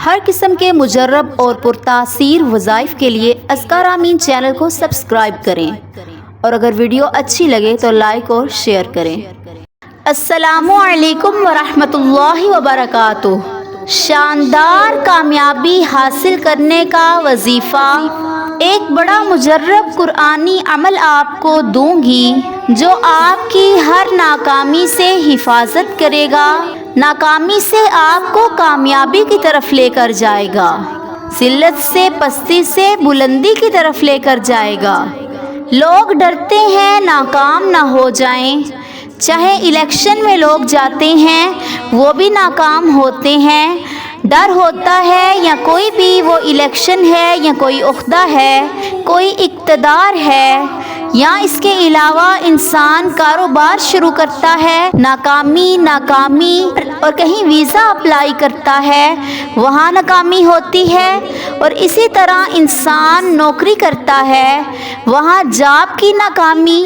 ہر قسم کے مجرب اور پرتاثیر وظائف کے لیے اذکار آمین چینل کو سبسکرائب کریں اور اگر ویڈیو اچھی لگے تو لائک اور شیئر کریں۔ السلام علیکم ورحمۃ اللہ وبرکاتہ۔ شاندار کامیابی حاصل کرنے کا وظیفہ۔ ایک بڑا مجرب قرآنی عمل آپ کو دوں گی جو آپ کی ہر ناکامی سے حفاظت کرے گا، ناکامی سے آپ کو کامیابی کی طرف لے کر جائے گا، ذلت سے پستی سے بلندی کی طرف لے کر جائے گا۔ لوگ ڈرتے ہیں ناکام نہ ہو جائیں، چاہے الیکشن میں لوگ جاتے ہیں وہ بھی ناکام ہوتے ہیں۔ ڈر ہوتا ہے یا کوئی بھی وہ الیکشن ہے یا کوئی عہدہ ہے، کوئی اقتدار ہے یا اس کے علاوہ انسان کاروبار شروع کرتا ہے، ناکامی اور کہیں ویزا اپلائی کرتا ہے وہاں ناکامی ہوتی ہے، اور اسی طرح انسان نوکری کرتا ہے وہاں جاب کی ناکامی۔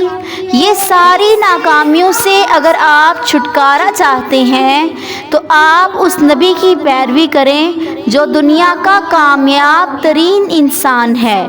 یہ ساری ناکامیوں سے اگر آپ چھٹکارا چاہتے ہیں تو آپ اس نبی کی پیروی کریں جو دنیا کا کامیاب ترین انسان ہے،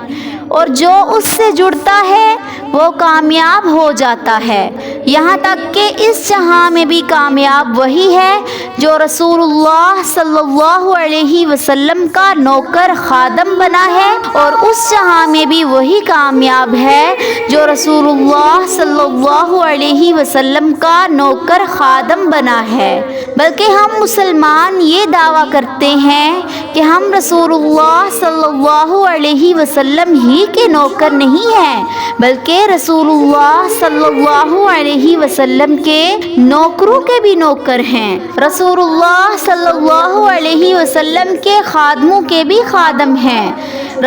اور جو اس سے جڑتا ہے وہ کامیاب ہو جاتا ہے، یہاں تک کہ اس جہاں میں بھی کامیاب وہی ہے جو رسول اللہ صلی اللہ علیہ وسلم کا نوکر خادم بنا ہے، اور اس جہاں میں بھی وہی کامیاب ہے جو رسول اللہ صلی اللہ علیہ وسلم کا نوکر خادم بنا ہے۔ بلکہ ہم مسلمان یہ دعویٰ کرتے ہیں کہ ہم رسول اللہ صلی اللہ علیہ وسلم ہی کے نوکر نہیں ہیں بلکہ رسول اللہ صلی اللہ علیہ وسلم کے نوکروں کے بھی نوکر ہیں، رسول اللہ صلی اللہ علیہ وسلم کے خادموں کے بھی خادم ہیں،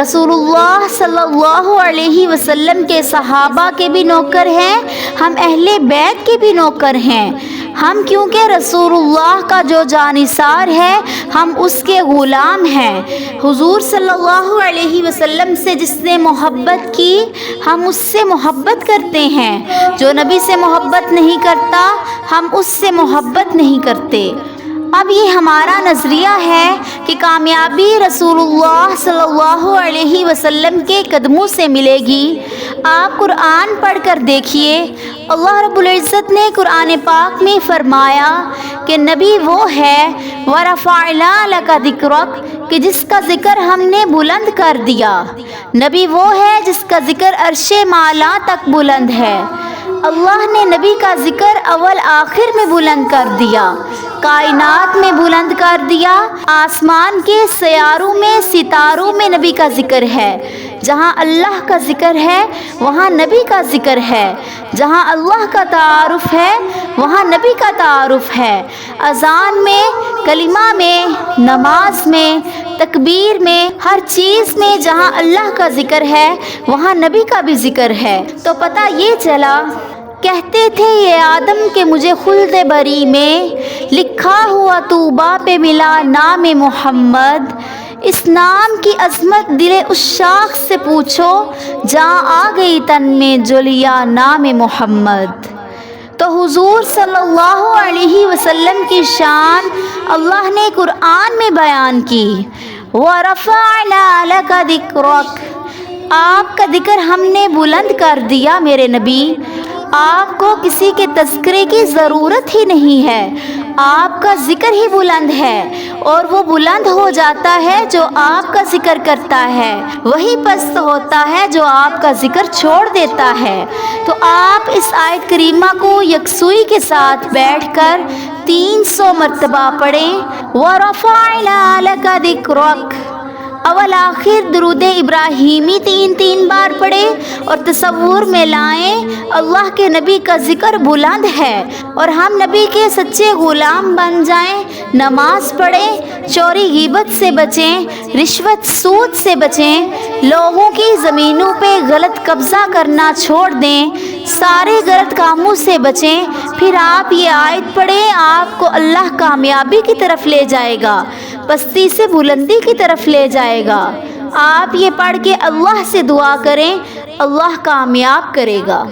رسول اللہ صلی اللہ علیہ وسلم کے صحابہ کے بھی نوکر ہیں، ہم اہل بیت کے بھی نوکر ہیں۔ ہم کیونکہ رسول اللہ کا جو جانثار ہے ہم اس کے غلام ہیں۔ حضور صلی اللہ علیہ وسلم سے جس نے محبت کی ہم اس سے محبت کرتے ہیں، جو نبی سے محبت نہیں کرتا ہم اس سے محبت نہیں کرتے۔ اب یہ ہمارا نظریہ ہے کہ کامیابی رسول اللہ صلی اللہ علیہ وسلم کے قدموں سے ملے گی۔ آپ قرآن پڑھ کر دیکھیے، اللہ رب العزت نے قرآن پاک میں فرمایا کہ نبی وہ ہے وَرَفَعْنَا لَكَ ذِكْرَكَ کہ جس کا ذکر ہم نے بلند کر دیا۔ نبی وہ ہے جس کا ذکر عرش معلا تک بلند ہے۔ اللہ نے نبی کا ذکر اول آخر میں بلند کر دیا، کائنات میں بلند کر دیا، آسمان کے سیاروں میں ستاروں میں نبی کا ذکر ہے۔ جہاں اللہ کا ذکر ہے وہاں نبی کا ذکر ہے، جہاں اللہ کا تعارف ہے وہاں نبی کا تعارف ہے۔ اذان میں، کلمہ میں، نماز میں، تکبیر میں، ہر چیز میں جہاں اللہ کا ذکر ہے وہاں نبی کا بھی ذکر ہے۔ تو پتہ یہ چلا، کہتے تھے یہ آدم کہ مجھے خلد بری میں لکھا ہوا طوبیٰ پہ ملا نام محمد، اس نام کی عظمت دل اس شاخ سے پوچھو جہاں آ گئی تن میں جو لیا نام محمد۔ تو حضور صلی اللہ علیہ وسلم کی شان اللہ نے قرآن میں بیان کی، وَرَفَعْنَا لَكَ ذِكْرَكَ آپ کا ذکر ہم نے بلند کر دیا میرے نبی۔ آپ کو کسی کے تذکرے کی ضرورت ہی نہیں ہے، آپ کا ذکر ہی بلند ہے، اور وہ بلند ہو جاتا ہے جو آپ کا ذکر کرتا ہے، وہی پست ہوتا ہے جو آپ کا ذکر چھوڑ دیتا ہے۔ تو آپ اس آیت کریمہ کو یکسوئی کے ساتھ بیٹھ کر 300 مرتبہ پڑھیں، وَرَفَعْنَا لَكَ ذِكْرَكَ اول آخر درود ابراہیمی 3 بار پڑھے اور تصور میں لائیں اللہ کے نبی کا ذکر بلند ہے اور ہم نبی کے سچے غلام بن جائیں، نماز پڑھیں، چوری غیبت سے بچیں، رشوت سود سے بچیں، لوگوں کی زمینوں پہ غلط قبضہ کرنا چھوڑ دیں، سارے غلط کاموں سے بچیں۔ پھر آپ یہ آیت پڑھیں، آپ کو اللہ کامیابی کی طرف لے جائے گا، پستی سے بلندی کی طرف لے جائے گا۔ آپ یہ پڑھ کے اللہ سے دعا کریں، اللہ کامیاب کرے گا۔